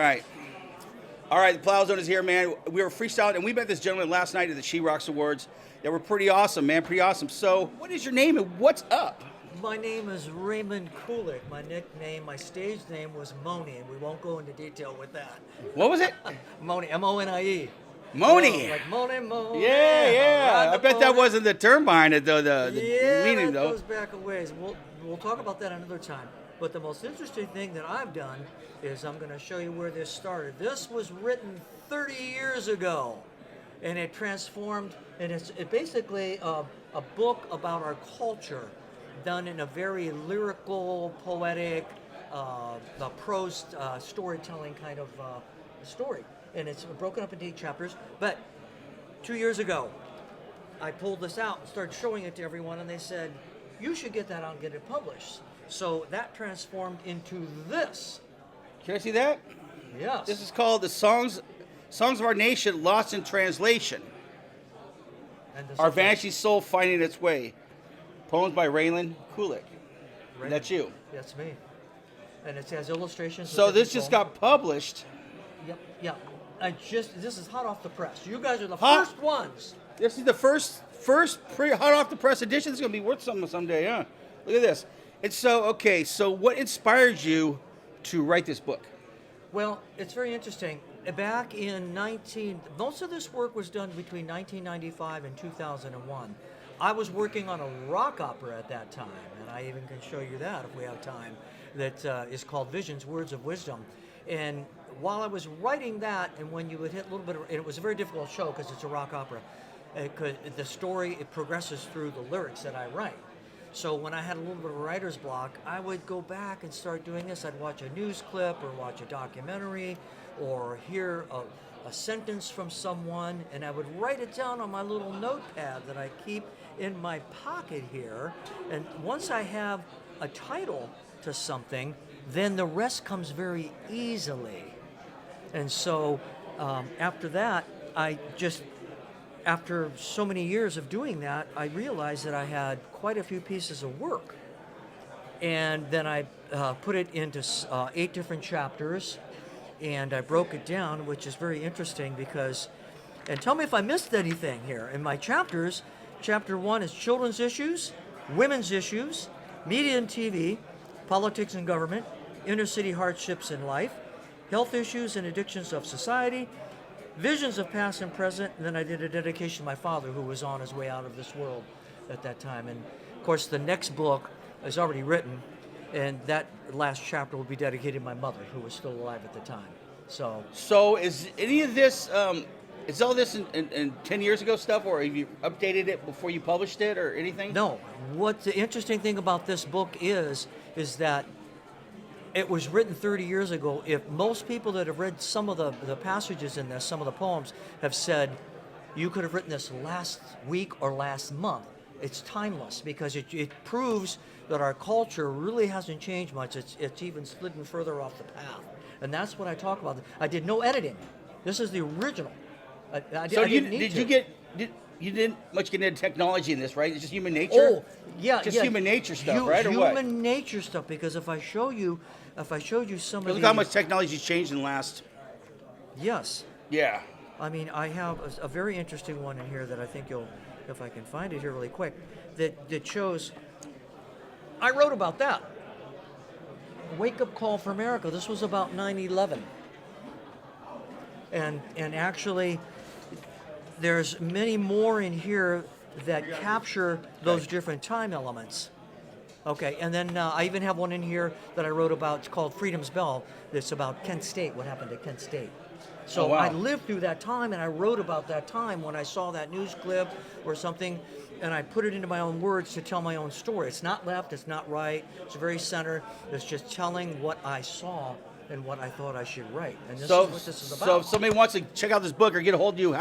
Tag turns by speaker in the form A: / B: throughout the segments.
A: All right. All right, the Plow Zone is here, man. We were freestyling, and we met this gentleman last night at the She Rocks Awards. They were pretty awesome, man, pretty awesome. So, what is your name and what's up?
B: My name is Raymond Kulick. My nickname, my stage name was Moni, and we won't go into detail with that.
A: What was it?
B: Moni, M-O-N-I-E.
A: Moni.
B: Like Moni.
A: Yeah. I bet that wasn't the term behind it, though, the meaning,
B: that
A: though.
B: goes back a ways. We'll talk about that another time. But the most interesting thing that I've done is I'm going to show you where this started. This was written 30 years ago, and it transformed, and it's basically a book about our culture done in a very lyrical, poetic, prose storytelling kind of story. And it's broken up into 8 chapters. But 2 years ago, I pulled this out and started showing it to everyone, and they said, you should get that out and get it published. So that transformed into this.
A: Can I see that?
B: Yes.
A: This is called the Songs of Our Nation Lost in Translation.
B: And
A: Our Vanishing Soul Finding Its Way. Poems by Raymond Kulick. That's you.
B: That's me. And it has illustrations.
A: So this just got published.
B: Yep. This is hot off the press. You guys are the first ones.
A: This is the first hot off the press edition. This is gonna be worth something someday, huh? Look at this. And so, okay, so what inspired you to write this book?
B: Well, it's very interesting. Back in most of this work was done between 1995 and 2001. I was working on a rock opera at that time, and I even can show you that if we have time, that is called Visions, Words of Wisdom. And while I was writing that, and when you would hit a little bit of, and it was a very difficult show because it's a rock opera, the story, it progresses through the lyrics that I write. So when I had a little bit of a writer's block, I would go back and start doing this. I'd watch a news clip or watch a documentary or hear a sentence from someone, and I would write it down on my little notepad that I keep in my pocket here. And once I have a title to something, then the rest comes very easily. And so after that, after so many years of doing that, I realized that I had quite a few pieces of work. And then I put it into 8 different chapters, and I broke it down, which is very interesting because, and tell me if I missed anything here. In my chapters, chapter 1 is children's issues, women's issues, media and TV, politics and government, inner city hardships in life, health issues and addictions of society, visions of past and present, and then I did a dedication to my father who was on his way out of this world at that time. And of course the next book is already written, and that last chapter will be dedicated to my mother who was still alive at the time. So
A: is any of this, is all this in 10 years ago stuff, or have you updated it before you published it or anything?
B: No. What the interesting thing about this book is that it was written 30 years ago. If most people that have read some of the passages in this, some of the poems, have said, you could have written this last week or last month. It's timeless because it proves that our culture really hasn't changed much. It's even slidden further off the path. And that's what I talk about. I did no editing. This is the original.
A: You didn't much get into technology in this, right? It's just human nature?
B: Oh, yeah.
A: Just human nature stuff, right? Or what?
B: Human nature stuff, because if I showed you some of these...
A: Look how much technology's changed in the last...
B: Yes.
A: Yeah.
B: I mean, I have a very interesting one in here that I think you'll, if I can find it here really quick, that shows... I wrote about that. Wake Up Call for America. This was about 9/11. And actually... there's many more in here that capture those different time elements. Okay, and then I even have one in here that I wrote about. It's called Freedom's Bell. It's about Kent State, what happened at Kent State. So
A: wow.
B: I lived through that time, and I wrote about that time when I saw that news clip or something, and I put it into my own words to tell my own story. It's not left, it's not right, it's very center. It's just telling what I saw and what I thought I should write. And this is what this is about.
A: So if somebody wants to check out this book or get a hold of you,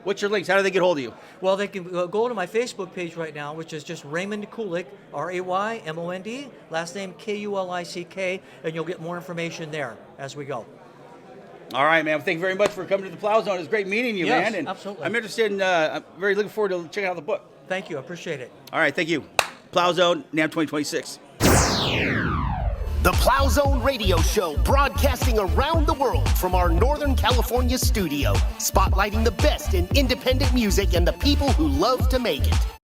A: what's your links? How do they get hold of you?
B: Well, they can go to my Facebook page right now, which is just Raymond Kulick, R-A-Y-M-O-N-D, last name K-U-L-I-C-K, and you'll get more information there as we go.
A: All right, man. Thank you very much for coming to the Plow Zone. It's great meeting you,
B: yes,
A: man. And
B: absolutely.
A: I'm interested in, I'm very looking forward to checking out the book.
B: Thank you. I appreciate it.
A: All right, thank you. Plow Zone, NAMM 2026.
C: The Plow Zone Radio Show, broadcasting around the world from our Northern California studio, spotlighting the best in independent music and the people who love to make it.